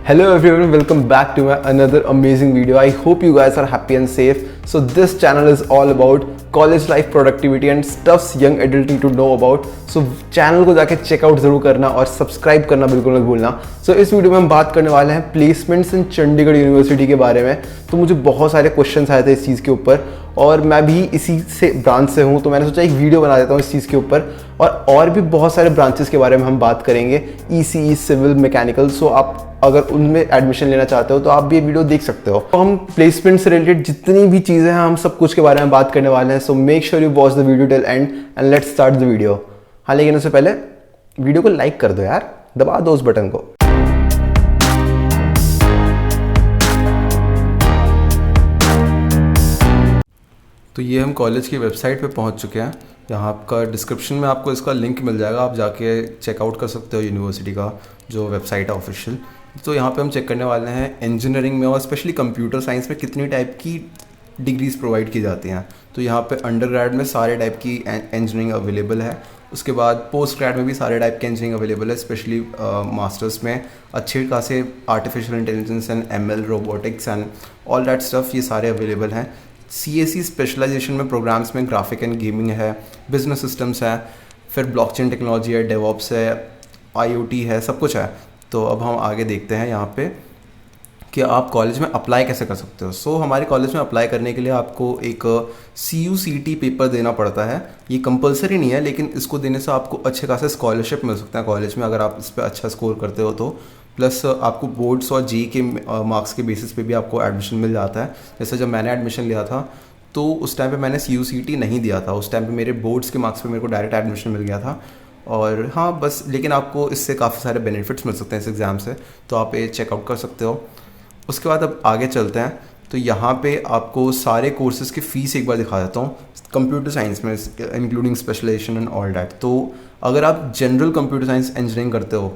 Hello everyone, welcome back to my another amazing video. I hope you guys are happy and safe. So this channel is all about college life productivity and stuffs young adult need to know about. So channel को जाके checkout जरूर करना और subscribe करना बिल्कुल मत भूलना. So इस वीडियो में हम बात करने वाले हैं प्लेसमेंट्स इन चंडीगढ़ यूनिवर्सिटी के बारे में. तो मुझे बहुत सारे क्वेश्चंस आए थे इस चीज़ के ऊपर और मैं भी इसी से ब्रांच से हूँ, तो मैंने सोचा एक वीडियो बना देता हूँ इस चीज़ के ऊपर. और भी बहुत सारे ब्रांचेस के बारे में हम बात करेंगे, ईसीई, सिविल, मैकेनिकल. सो आप अगर उनमें एडमिशन लेना चाहते हो तो आप भी ये वीडियो देख सकते हो. तो हम प्लेसमेंट से रिलेटेड जितनी भी चीज़ें हैं हम सब कुछ के बारे में बात करने वाले हैं. So make sure you watch the video till and let's start the video. हाँ, लेकिन उससे पहले वीडियो को लाइक कर दो यार, दबा दो उस बटन को. तो ये हम कॉलेज की वेबसाइट पे पहुंच चुके हैं. यहाँ आपका डिस्क्रिप्शन में आपको इसका लिंक मिल जाएगा, आप जाके चेकआउट कर सकते हो यूनिवर्सिटी का जो वेबसाइट है ऑफिशियल. तो यहाँ पे हम चेक करने वाले हैं इंजीनियरिंग में और स्पेशली कंप्यूटर साइंस में कितनी टाइप की डिग्रीज प्रोवाइड की जाती हैं. तो यहाँ पे अंडर ग्रेड में सारे टाइप की इंजीनियरिंग अवेलेबल है. उसके बाद पोस्ट ग्रेड में भी सारे टाइप की इंजीनियरिंग अवेलेबल है. स्पेशली मास्टर्स में अच्छे खासे artificial intelligence and ML, robotics and all that stuff, ये सारे अवेलेबल हैं. सीएसई स्पेशलाइजेशन में प्रोग्राम्स में ग्राफिक एंड गेमिंग है, बिजनेस सिस्टम्स है, फिर ब्लॉकचेन टेक्नोलॉजी है, डेवऑप्स है, आईओटी है, सब कुछ है. तो अब हम आगे देखते हैं यहाँ पे कि आप कॉलेज में अप्लाई कैसे कर सकते हो. सो हमारे कॉलेज में अप्लाई करने के लिए आपको एक CUCT पेपर देना पड़ता है. ये कंपलसरी नहीं है, लेकिन इसको देने से आपको अच्छे खासे स्कॉलरशिप मिल सकता है कॉलेज में अगर आप इस पर अच्छा स्कोर करते हो तो. प्लस आपको बोर्ड्स और जी के मार्क्स के बेसिस पे भी आपको एडमिशन मिल जाता है. जैसे जब मैंने एडमिशन लिया था तो उस टाइम पे मैंने CUCT नहीं दिया था. उस टाइम पे मेरे बोर्ड्स के मार्क्स पे मेरे को डायरेक्ट एडमिशन मिल गया था. और हाँ बस, लेकिन आपको इससे काफ़ी सारे बेनिफिट्स मिल सकते हैं इस एग्ज़ाम से, तो आप ये चेकआउट कर सकते हो. उसके बाद अब आगे चलते हैं. तो यहाँ पे आपको सारे कोर्सेज़ की फ़ीस एक बार दिखा देता हूँ. कंप्यूटर साइंस में including specialisation and all that. तो अगर आप जनरल कंप्यूटर साइंस इंजीनियरिंग करते हो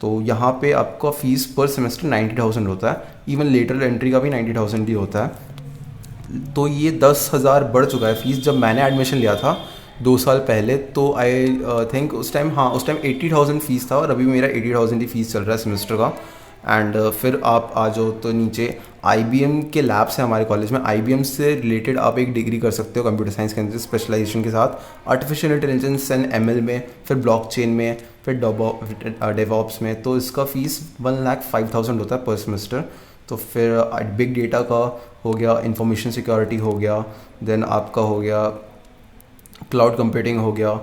तो यहाँ पे आपका फ़ीस पर सेमेस्टर 90,000 होता है. इवन लेटरल एंट्री का भी 90,000 ही होता है. तो ये 10,000 बढ़ चुका है फ़ीस. जब मैंने एडमिशन लिया था 2 साल पहले तो आई थिंक उस टाइम 80,000 फ़ीस था और अभी मेरा 80,000 ही फ़ीस चल रहा है सेमेस्टर का. एंड फिर आप आ जाओ तो नीचे IBM के लैब्स हैं हमारे कॉलेज में. IBM से रिलेटेड आप एक डिग्री कर सकते हो कंप्यूटर साइंस के अंदर स्पेशलाइजेशन के साथ, आर्टिफिशियल इंटेलिजेंस एंड ML में, फिर ब्लॉकचेन में, फिर डेवऑप्स में. तो इसका फ़ीस 1,05,000 होता है पर सेमेस्टर. तो फिर बिग डेटा का हो गया, इंफॉर्मेशन सिक्योरिटी हो गया, देन आपका हो गया क्लाउड कंप्यूटिंग हो गया.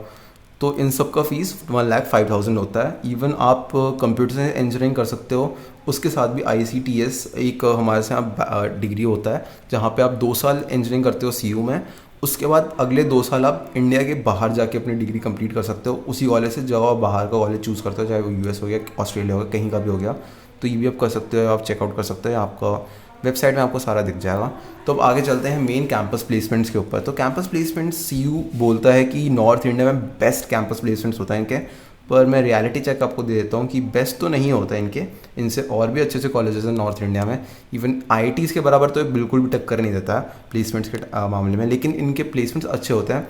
तो इन सब का फ़ीस 1,05,000 होता है. इवन आप कंप्यूटर साइंस इंजीनियरिंग कर सकते हो, उसके साथ भी ICTS एक हमारे से यहाँ डिग्री होता है जहाँ पे आप 2 साल इंजीनियरिंग करते हो CU में. उसके बाद अगले 2 साल आप इंडिया के बाहर जाके अपनी डिग्री कंप्लीट कर सकते हो उसी कॉलेज से. जब आप बाहर का कॉलेज चूज़ करते हो, चाहे वो US हो गया, ऑस्ट्रेलिया हो गया, कहीं का भी हो गया, तो ये भी आप कर सकते हो. आप चेकआउट कर सकते हो, आपका वेबसाइट में आपको सारा दिख जाएगा. तो अब आगे चलते हैं मेन कैंपस प्लेसमेंट्स के ऊपर. तो कैंपस प्लेसमेंट्स CU बोलता है कि नॉर्थ इंडिया में बेस्ट कैंपस प्लेसमेंट्स होता है इनके, पर मैं रियलिटी चेक आपको दे देता हूँ कि बेस्ट तो नहीं होता इनके. इनसे और भी अच्छे अच्छे कॉलेजेस हैं नॉर्थ इंडिया में. इवन IITs के बराबर तो बिल्कुल भी टक्कर नहीं देता प्लेसमेंट्स के मामले में, लेकिन इनके प्लेसमेंट्स अच्छे होते हैं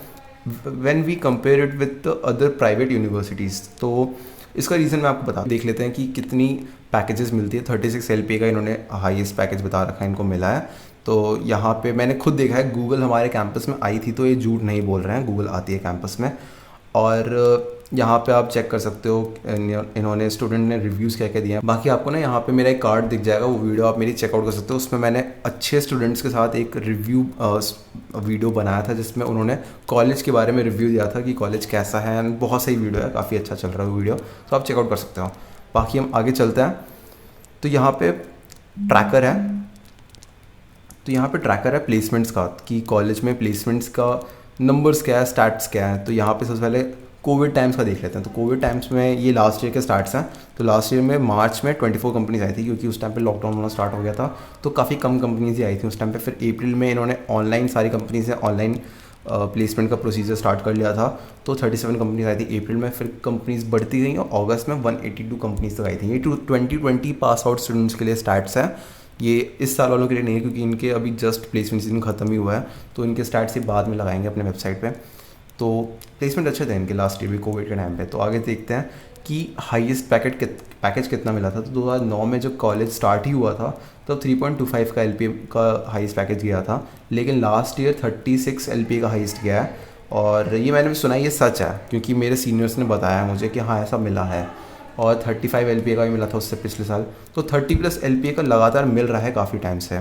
when we compare it with other private universities. तो इसका रीज़न मैं आपको देख लेते हैं कि कितनी पैकेजेस मिलती है. 36 LPA का इन्होंने हाईएस्ट पैकेज बता रखा है, इनको मिला है. तो यहाँ पे मैंने खुद देखा है, गूगल हमारे कैंपस में आई थी, तो ये झूठ नहीं बोल रहे हैं, गूगल आती है कैंपस में. और यहाँ पे आप चेक कर सकते हो इन्होंने स्टूडेंट ने रिव्यूज़ क्या क्या दिए हैं. बाकी आपको ना यहाँ पे मेरा एक कार्ड दिख जाएगा, वो वीडियो आप मेरी चेकआउट कर सकते हो. उसमें मैंने अच्छे स्टूडेंट्स के साथ एक रिव्यू वीडियो बनाया था जिसमें उन्होंने कॉलेज के बारे में रिव्यू दिया था कि कॉलेज कैसा है. एंड बहुत सही वीडियो है, काफ़ी अच्छा चल रहा है वो वीडियो, तो आप चेकआउट कर सकते हो. बाकी हम आगे चलते हैं. तो यहाँ पे ट्रैकर है. तो यहाँ पे ट्रैकर है प्लेसमेंट्स का कि कॉलेज में प्लेसमेंट्स का नंबर्स क्या है, स्टैट्स क्या है. तो यहाँ पे सबसे पहले कोविड टाइम्स का देख लेते हैं. तो कोविड टाइम्स में ये लास्ट ईयर के स्टार्ट्स हैं. तो लास्ट ईयर में मार्च में 24 कंपनीज आई थी, क्योंकि उस टाइम पे लॉकडाउन होना स्टार्ट हो गया था, तो काफ़ी कम कंपनीज ही आई थी उस टाइम पे. फिर अप्रैल में इन्होंने ऑनलाइन सारी कंपनीज ने ऑनलाइन प्लेसमेंट का प्रोसीजर स्टार्ट कर लिया था. तो 37 कंपनीज आई थी अप्रैल में. फिर कंपनीज बढ़ती गई और अगस्त में 182 कंपनीज तक आई थी. ये 2020 पास आउट स्टूडेंट्स के लिए स्टैट्स हैं. ये इस साल वालों के लिए नहीं है, क्योंकि इनके अभी जस्ट प्लेसमेंट सीजन खत्म ही हुआ है, तो इनके स्टैट्स ही बाद में लगाएंगे अपने वेबसाइट पे. तो प्लेसमेंट अच्छे थे इनके लास्ट ईयर भी कोविड के टाइम पे. तो आगे देखते हैं कि हाईएस्ट पैकेज कितना मिला था। तो 2009 में जब कॉलेज स्टार्ट ही हुआ था तब 3.25 का LPA का हाईएस्ट पैकेज गया था, लेकिन लास्ट ईयर 36 LPA का हाईएस्ट गया है। और ये मैंने भी सुना है, ये सच है क्योंकि मेरे सीनियर्स ने बताया मुझे कि हाँ ऐसा मिला है। और 35 LPA का भी मिला था उससे पिछले साल। तो 30+ LPA का लगातार मिल रहा है काफ़ी टाइम से।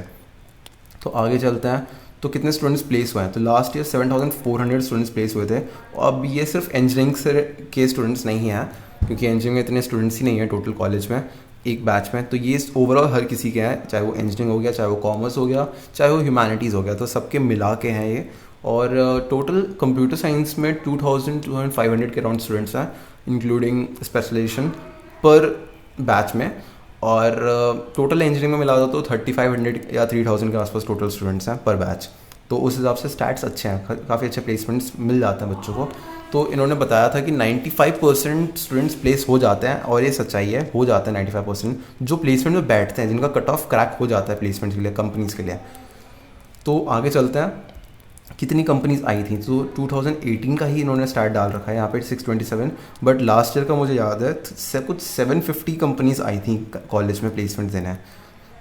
तो आगे चलते हैं, तो कितने स्टूडेंट्स प्लेस हुए हैं। तो लास्ट ईयर 7400 स्टूडेंट्स प्लेस हुए थे। और अब ये सिर्फ इंजीनियरिंग से के स्टूडेंट्स नहीं हैं, क्योंकि इंजीनियरिंग में इतने स्टूडेंट्स ही नहीं हैं टोटल कॉलेज में एक बैच में। तो ये ओवरऑल हर किसी के हैं, चाहे वो इंजीनियरिंग हो गया, चाहे वो कॉमर्स हो गया, चाहे वो ह्यूमैनिटीज़ हो गया, तो सबके मिला के हैं ये। और टोटल कंप्यूटर साइंस में 2500 के अराउंड स्टूडेंट्स हैं, इंक्लूडिंग स्पेशलाइजेशन पर बैच में। और टोटल इंजीनियरिंग में मिला दो तो 3500 या 3000 के आसपास टोटल स्टूडेंट्स हैं पर बैच। तो उस हिसाब से स्टैट्स अच्छे हैं, काफ़ी अच्छे प्लेसमेंट्स मिल जाते हैं बच्चों को। तो इन्होंने बताया था कि 95% स्टूडेंट्स प्लेस हो जाते हैं, और ये सच्चाई है, हो जाते हैं 95% जो प्लेसमेंट में बैठते हैं, जिनका कट ऑफ क्रैक हो जाता है प्लेसमेंट के लिए, कंपनीज़ के लिए। तो आगे चलते हैं, कितनी कंपनीज आई थी। तो 2018 का ही इन्होंने स्टार्ट डाल रखा है यहाँ पे 627, बट लास्ट ईयर का मुझे याद है कुछ 750 कंपनीज आई थी कॉलेज में प्लेसमेंट देने।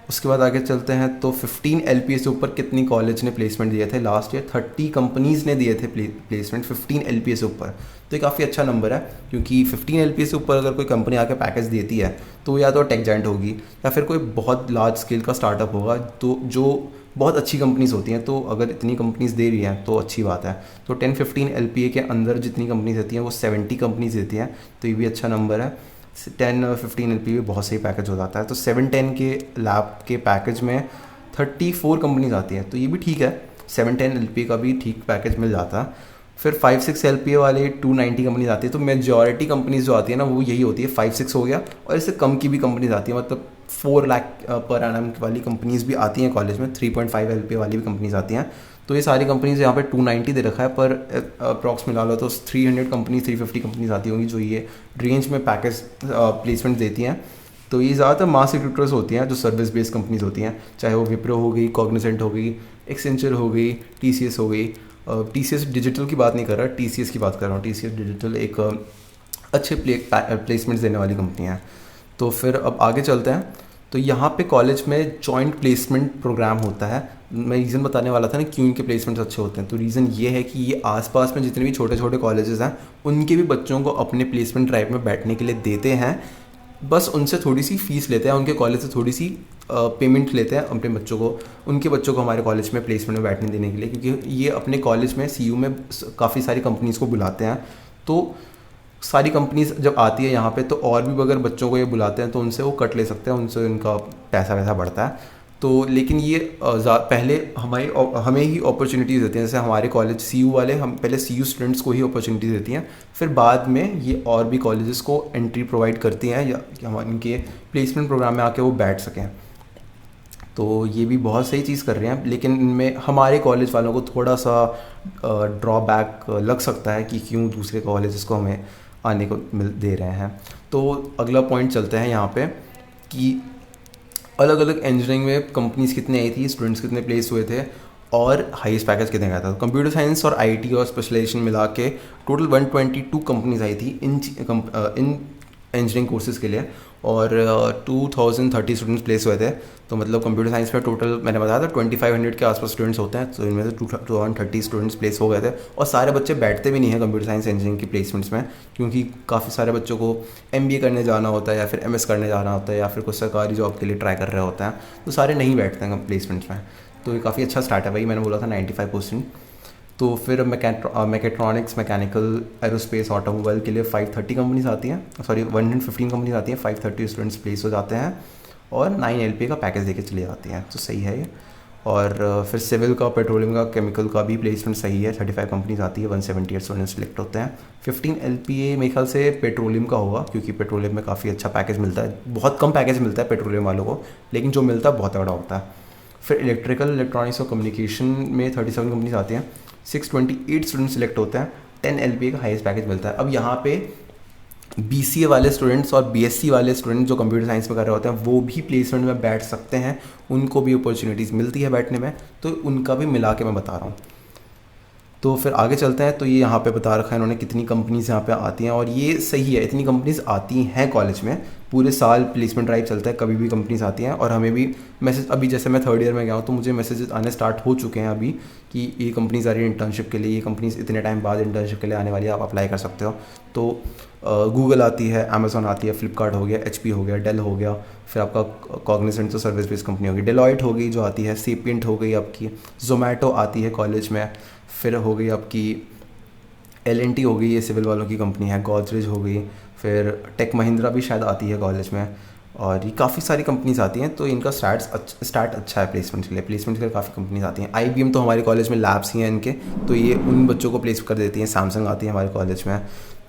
उसके बाद आगे चलते हैं, तो 15 LPA से ऊपर कितनी कॉलेज ने प्लेसमेंट दिए थे लास्ट ईयर। 30 कंपनीज़ ने दिए थे प्लेसमेंट 15 LPA से ऊपर। तो ये काफ़ी अच्छा नंबर है, क्योंकि 15 LPA से ऊपर अगर कोई कंपनी आके पैकेज देती है तो या तो टेक जायंट होगी या फिर कोई बहुत लार्ज स्केल का स्टार्टअप होगा, तो जो बहुत अच्छी कंपनीज होती हैं। तो अगर इतनी कंपनीज दे रही हैं तो अच्छी बात है। तो 10-15 LPA के अंदर जितनी कंपनीज देती हैं वो 70 कंपनीज देती हैं, तो ये भी अच्छा नंबर है। 10-15 LPA बहुत सही पैकेज हो जाता है। तो 710 के लैब के पैकेज में 34 कंपनीज आती हैं, तो ये भी ठीक है, 710 LPA का भी ठीक पैकेज मिल जाता है। फिर 5-6 LPA वाले 290 कंपनीज आती है। तो मेजॉरिटी कंपनीज जो आती है ना वो यही होती है, 5-6 हो गया, और इससे कम की भी कंपनीज आती है, मतलब 4 लाख पर एनम वाली कंपनीज भी आती हैं कॉलेज में, 3.5 LPA वाली भी कंपनीज आती हैं। तो ये सारी कंपनीज यहाँ पे 290 दे रखा है, पर अप्रॉक्स मिला लो तो 300 कंपनीज 350 कंपनीज आती होंगी जो ये रेंज में पैकेज प्लेसमेंट देती हैं। तो ये ज़्यादातर मास रिक्रूटर्स होती हैं जो सर्विस बेस्ड कंपनीज होती हैं, चाहे वो विप्रो हो गई, कॉग्निजेंट हो गई, एक्सेंचर हो गई, TCS हो गई। TCS डिजिटल की बात नहीं कर रहा, TCS की बात कर रहा हूँ। TCS डिजिटल एक अच्छे प्लेसमेंट्स देने वाली कंपनी है। तो फिर अब आगे चलते हैं, तो यहाँ पे कॉलेज में जॉइंट प्लेसमेंट प्रोग्राम होता है। मैं रीज़न बताने वाला था ना क्यों इनके प्लेसमेंट्स अच्छे होते हैं। तो रीज़न ये है कि ये आसपास में जितने भी छोटे छोटे कॉलेजेस हैं उनके भी बच्चों को अपने प्लेसमेंट ड्राइव में बैठने के लिए देते हैं, बस उनसे थोड़ी सी फीस लेते हैं, उनके कॉलेज से थोड़ी सी पेमेंट लेते हैं अपने बच्चों को, उनके बच्चों को हमारे कॉलेज में प्लेसमेंट में बैठने देने के लिए, क्योंकि ये अपने कॉलेज में CU में काफ़ी सारी कंपनीज़ को बुलाते हैं। तो सारी कंपनीज जब आती है यहाँ पे, तो और भी अगर बच्चों को ये बुलाते हैं तो उनसे वो कट ले सकते हैं, उनसे उनका पैसा वैसा बढ़ता है। तो लेकिन ये पहले हमें ही अपॉर्चुनिटीज़ देती हैं, जैसे हमारे कॉलेज CU वाले हम पहले CU स्टूडेंट्स को ही अपॉर्चुनिटीज़ देती हैं, फिर बाद में ये और भी कॉलेजेस को एंट्री प्रोवाइड करती हैं या हम इनके प्लेसमेंट प्रोग्राम में आके वो बैठ सकें। तो ये भी बहुत सही चीज़ कर रहे हैं, लेकिन इनमें हमारे कॉलेज वालों को थोड़ा सा ड्रॉबैक लग सकता है कि क्यों दूसरे कॉलेजेस को हमें आने को दे रहे हैं। तो अगला पॉइंट चलते हैं यहाँ पे कि अलग अलग इंजीनियरिंग में कंपनीज़ कितने आई थी, स्टूडेंट्स कितने प्लेस हुए थे, और हाईएस्ट पैकेज कितने का था। कंप्यूटर साइंस और IT और स्पेशलाइजेशन मिला के टोटल 122 कंपनीज आई थी इन इंजीनियरिंग कोर्सेज़ के लिए, और 2030 स्टूडेंट्स प्लेस हुए थे। तो मतलब कंप्यूटर साइंस में टोटल मैंने बताया था 2500 के आसपास स्टूडेंट्स होते हैं, तो इनमें से 2030 स्टूडेंट्स प्लेस हो गए थे। और सारे बच्चे बैठते भी नहीं हैं कंप्यूटर साइंस इंजीनियरिंग की प्लेसमेंट्स में, क्योंकि काफ़ी सारे बच्चों को MBA करने जाना होता है या फिर MS करने जाना होता है या फिर कुछ सरकारी जॉब के लिए ट्राई कर रहे होते हैं, तो सारे नहीं बैठते हैं प्लेसमेंट्स में। तो ये काफ़ी अच्छा स्टार्ट है भाई, मैंने बोला था 95%। तो फिर मैकेट्रॉनिक्स, मैकेनिकल, एरोस्पेस, ऑटोमोबाइल के लिए 530 कंपनीज आती हैं, 115 कंपनीज आती हैं, 530 स्टूडेंट्स प्लेस हो जाते हैं और 9 LPA का पैकेज देके चले जाती हैं, तो सही है ये। और फिर सिविल का, पेट्रोलियम का, केमिकल का भी प्लेसमेंट सही है, 35 कंपनीज आती है, 178 स्टूडेंट्स सिलेक्ट होते हैं। 15 LPA मेरे ख्याल से पेट्रोलियम का होगा, क्योंकि पेट्रोलियम में काफ़ी अच्छा पैकेज मिलता है, बहुत कम पैकेज मिलता है पेट्रोलियम वालों को, लेकिन जो मिलता है बहुत बड़ा होता है। फिर इलेक्ट्रिकल, इलेक्ट्रॉनिक्स और कम्युनिकेशन में 37 कंपनीज आती हैं, 628 स्टूडेंट सिलेक्ट होते हैं, 10 LPA का हाईएस्ट पैकेज मिलता है। अब यहाँ पे BCA वाले स्टूडेंट्स और BSc वाले स्टूडेंट जो कंप्यूटर साइंस में कर रहे होते हैं वो भी प्लेसमेंट में बैठ सकते हैं, उनको भी अपॉर्चुनिटीज़ मिलती है बैठने में, तो उनका भी मिला के मैं बता रहा हूँ। तो फिर आगे चलते हैं। तो ये यहाँ पे बता रखा है इन्होंने कितनी कंपनीज़ यहाँ पे आती हैं, और ये सही है, इतनी कंपनीज़ आती हैं कॉलेज में, पूरे साल प्लेसमेंट ड्राइव चलता है, कभी भी कंपनीज़ आती हैं। और हमें भी मैसेज, अभी जैसे मैं 3rd ईयर में गया हूँ तो मुझे मैसेजेस आने स्टार्ट हो चुके हैं अभी कि ये कंपनीज़ आ रही है इंटर्नशिप के लिए, ये कंपनीज़ इतने टाइम बाद इंटर्नशिप के लिए आने वाली है, आप अप्लाई कर सकते हो। तो गूगल आती है, अमेज़ॉन आती है, फ्लिपकार्ट हो गया, HP हो गया, डेल हो गया, फिर आपका कॉग्निजेंट तो सर्विस बेस्ड कंपनी होगी, डेलॉयट हो गई जो आती है, सेपिएंट हो गई आपकी, जोमेटो आती है कॉलेज में, फिर हो गई आपकी L&T हो गई, ये सिविल वालों की कंपनी है, गोदरेज हो गई, फिर टेक महिंद्रा भी शायद आती है कॉलेज में, और ये काफ़ी सारी कंपनीज आती हैं। तो इनका स्टार्ट अच्छा है प्लेसमेंट के लिए, प्लेसमेंट के लिए काफ़ी कंपनीज आती हैं। IBM तो हमारे कॉलेज में लैब्स ही हैं इनके, तो ये उन बच्चों को प्लेस कर देती हैं। सैमसंग आती है हमारे कॉलेज में,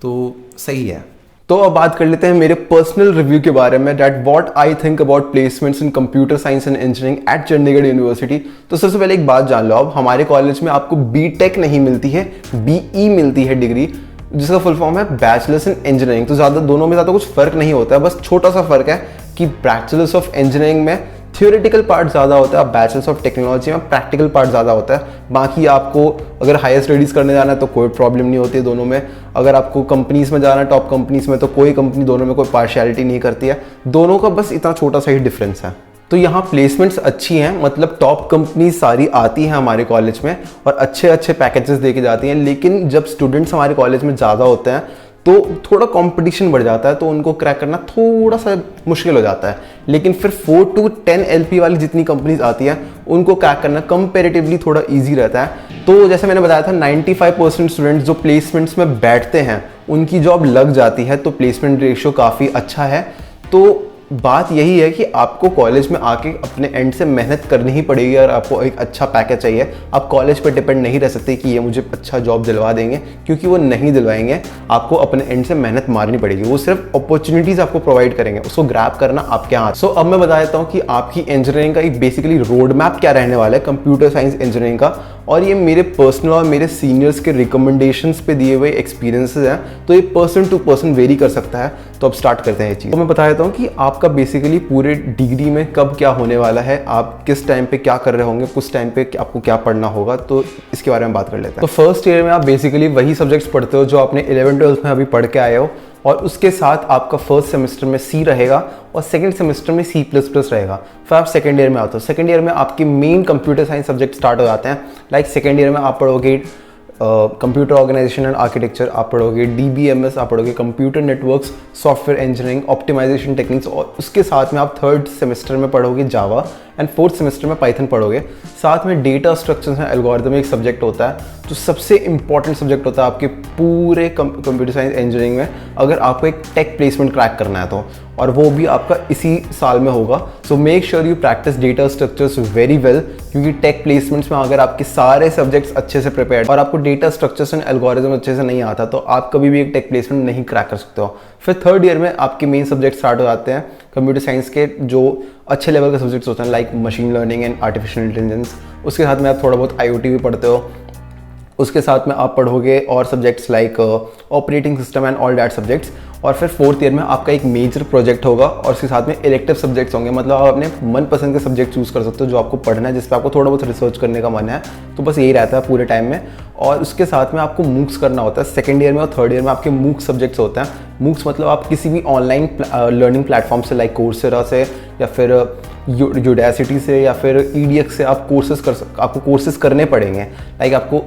तो सही है। तो अब बात कर लेते हैं मेरे पर्सनल रिव्यू के बारे में, that what I think about placements in computer science and engineering at Chandigarh university. तो सबसे पहले एक बात जान लो, अब हमारे कॉलेज में आपको BTech नहीं मिलती है, BE मिलती है डिग्री, जिसका फुल फॉर्म है बैचलर्स इन इंजीनियरिंग। तो ज़्यादा दोनों में ज़्यादा कुछ फ़र्क नहीं होता है, बस छोटा सा फ़र्क है कि बैचलर्स ऑफ इंजीनियरिंग में थियोरेटिकल पार्ट ज़्यादा होता है, बैचलर्स ऑफ टेक्नोलॉजी में प्रैक्टिकल पार्ट ज़्यादा होता है। बाकी आपको अगर हायर स्टडीज़ करने जाना है तो कोई प्रॉब्लम नहीं होती है दोनों में। अगर आपको कंपनीज़ में जाना है, टॉप कंपनीज़ में, तो कोई कंपनी दोनों में कोई पार्शियलिटी नहीं करती है, दोनों का बस इतना छोटा सा ही डिफरेंस है। तो यहाँ प्लेसमेंट्स अच्छी हैं, मतलब टॉप कंपनी सारी आती हैं हमारे कॉलेज में और अच्छे अच्छे पैकेजेस दे के जाती हैं। लेकिन जब स्टूडेंट्स हमारे कॉलेज में ज़्यादा होते हैं तो थोड़ा कंपटीशन बढ़ जाता है, तो उनको क्रैक करना थोड़ा सा मुश्किल हो जाता है। लेकिन फिर 4 to 10 LP वाली जितनी कंपनीज आती हैं उनको क्रैक करना कंपैरेटिवली थोड़ा इजी रहता है। तो जैसे मैंने बताया था 95% स्टूडेंट्स जो प्लेसमेंट्स में बैठते हैं उनकी जॉब लग जाती है, तो प्लेसमेंट रेशियो काफ़ी अच्छा है। तो बात यही है कि आपको कॉलेज में आके अपने एंड से मेहनत करनी ही पड़ेगी और आपको एक अच्छा पैकेज चाहिए। आप कॉलेज पर डिपेंड नहीं रह सकते कि ये मुझे अच्छा जॉब दिलवा देंगे, क्योंकि वो नहीं दिलवाएंगे। आपको अपने एंड से मेहनत मारनी पड़ेगी, वो सिर्फ अपॉर्चुनिटीज़ आपको प्रोवाइड करेंगे, उसको ग्रैब करना आपके हाथ। सो अब मैं बता देता हूँ कि आपकी इंजीनियरिंग का एक बेसिकली रोड मैप क्या रहने वाला है कंप्यूटर साइंस इंजीनियरिंग का, और ये मेरे पर्सनल और मेरे सीनियर्स के रिकमेंडेशंस पे दिए हुए एक्सपीरियंसेस हैं, तो ये पर्सन टू पर्सन वेरी कर सकता है। तो अब स्टार्ट करते हैं ये चीज़। तो मैं बता देता हूँ कि आपका बेसिकली पूरे डिग्री में कब क्या होने वाला है, आप किस टाइम पे क्या कर रहे होंगे, कुछ टाइम पे आपको क्या पढ़ना होगा, तो इसके बारे में बात कर लेते हैं। तो फर्स्ट ईयर में आप बेसिकली वही सब्जेक्ट्स पढ़ते हो जो आपने 11th-12th में अभी पढ़ के आए हो, और उसके साथ आपका फर्स्ट सेमेस्टर में C रहेगा और सेकंड सेमेस्टर में C++ रहेगा। फिर आप सेकंड ईयर में आते हो, सेकंड ईयर में आपके main computer science subject start हो जाते हैं। लाइक सेकंड ईयर में आप पढ़ोगे कंप्यूटर ऑर्गेनाइजेशन एंड आर्किटेक्चर, आप पढ़ोगे DBMS, आप पढ़ोगे computer networks, software engineering, optimisation techniques, और उसके साथ में आप थर्ड सेमेस्टर में पढ़ोगे जावा एंड फोर्थ सेमेस्टर में पाइथन पढ़ोगे। साथ में डेटा स्ट्रक्चर्स एंड एल्गोरिथम एक सब्जेक्ट होता है जो सबसे इंपॉर्टेंट सब्जेक्ट होता है आपके पूरे कंप्यूटर साइंस इंजीनियरिंग में, अगर आपको एक टेक प्लेसमेंट क्रैक करना है तो, और वो भी आपका इसी साल में होगा। So make sure you practice data structures very well, क्योंकि टेक प्लेसमेंट्स में अगर आपके सारे सब्जेक्ट्स अच्छे से प्रिपेयर्ड और आपको डेटा स्ट्रक्चर्स एंड एल्गोरिथम अच्छे से नहीं आता तो आप कभी भी एक टेक प्लेसमेंट नहीं क्रैक कर सकते हो। फिर थर्ड ईयर में आपके मेन सब्जेक्ट स्टार्ट हो जाते हैं कंप्यूटर साइंस के, जो अच्छे लेवल के सब्जेक्ट्स होते हैं, like machine learning and artificial intelligence. उसके साथ में आप थोड़ा बहुत IoT भी पढ़ते हो। उसके साथ में आप पढ़ोगे और subjects like operating system and all that subjects. और फिर फोर्थ ईयर में आपका एक मेजर प्रोजेक्ट होगा और उसके साथ में इलेक्टिव सब्जेक्ट्स होंगे, मतलब आप अपने मनपसंद के सब्जेक्ट चूज़ कर सकते हो जो आपको पढ़ना है, जिस पे आपको थोड़ा बहुत रिसर्च करने का मन है। तो बस यही रहता है पूरे टाइम में। और उसके साथ में आपको मूक्स करना होता है सेकेंड ईयर में, और थर्ड ईयर में आपके मूक्स सब्जेक्ट्स होते हैं। मूक्स मतलब आप किसी भी ऑनलाइन लर्निंग प्लेटफॉर्म से, लाइक कोर्सेरा से या फिर यूडेसिटी से या फिर EDX से आप आपको कोर्सेज करने पड़ेंगे। लाइक आपको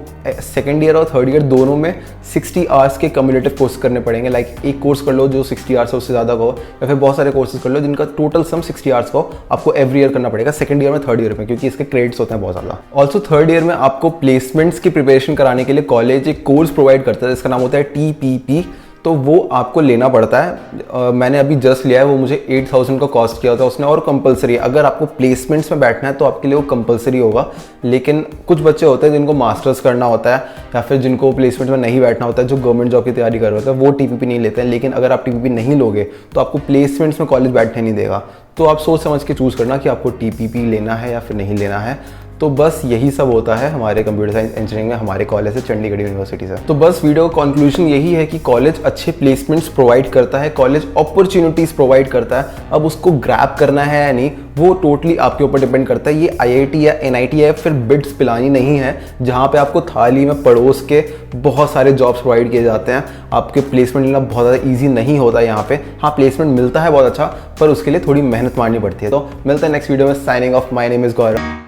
सेकेंड ईयर और थर्ड ईयर दोनों में 60 आवर्स के कम्युलेटिव कोर्स करने पड़ेंगे। लाइक एक कोर्स कर लो जो 60 आवर्स है, उससे ज़्यादा का हो, या फिर बहुत सारे कोर्सेज कर लो जिनका टोटल सम 60 आवर्स का हो। आपको एवरी ईयर करना पड़ेगा, सेकंड ईयर में, थर्ड ईयर में, क्योंकि इसके क्रेडिट्स होते हैं बहुत ज़्यादा। ऑल्सो थर्ड ईयर में आपको प्लेसमेंट्स की प्रिपरेशन कराने के लिए कॉलेज एक कोर्स प्रोवाइड करता है जिसका नाम होता है TPP। तो वो आपको लेना पड़ता है। मैंने अभी जस्ट लिया है, वो मुझे 8000 का कॉस्ट किया था उसने, और कंपलसरी है। अगर आपको प्लेसमेंट्स में बैठना है तो आपके लिए वो कंपलसरी होगा। लेकिन कुछ बच्चे होते हैं जिनको मास्टर्स करना होता है या फिर जिनको प्लेसमेंट में नहीं बैठना होता है, जो गवर्नमेंट जॉब की तैयारी कर रहे होते हैं, वो TPP नहीं लेते हैं। लेकिन अगर आप TPP नहीं लोगे तो आपको प्लेसमेंट्स में कॉलेज बैठने नहीं देगा। तो आप सोच समझ के चूज़ करना कि आपको TPP लेना है या फिर नहीं लेना है। तो बस यही सब होता है हमारे कंप्यूटर साइंस इंजीनियरिंग में हमारे कॉलेज से, चंडीगढ़ यूनिवर्सिटी से। तो बस वीडियो का कंक्लूजन यही है कि कॉलेज अच्छे प्लेसमेंट्स प्रोवाइड करता है, कॉलेज अपॉर्चुनिटीज़ प्रोवाइड करता है। अब उसको ग्रैब करना है या नहीं वो टोटली आपके ऊपर डिपेंड करता है। ये IIT या NIT या फिर बिट्स पिलानी नहीं है जहाँ पे आपको थाली में पड़ोस के बहुत सारे जॉब्स प्रोवाइड किए जाते हैं। आपके प्लेसमेंट लेना बहुत ज़्यादा ईजी नहीं होता यहाँ पे। हाँ, प्लेसमेंट मिलता है बहुत अच्छा, पर उसके लिए थोड़ी मेहनत मारनी पड़ती है। तो मिलता है नेक्स्ट वीडियो में। Signing off, my name is Gaurav.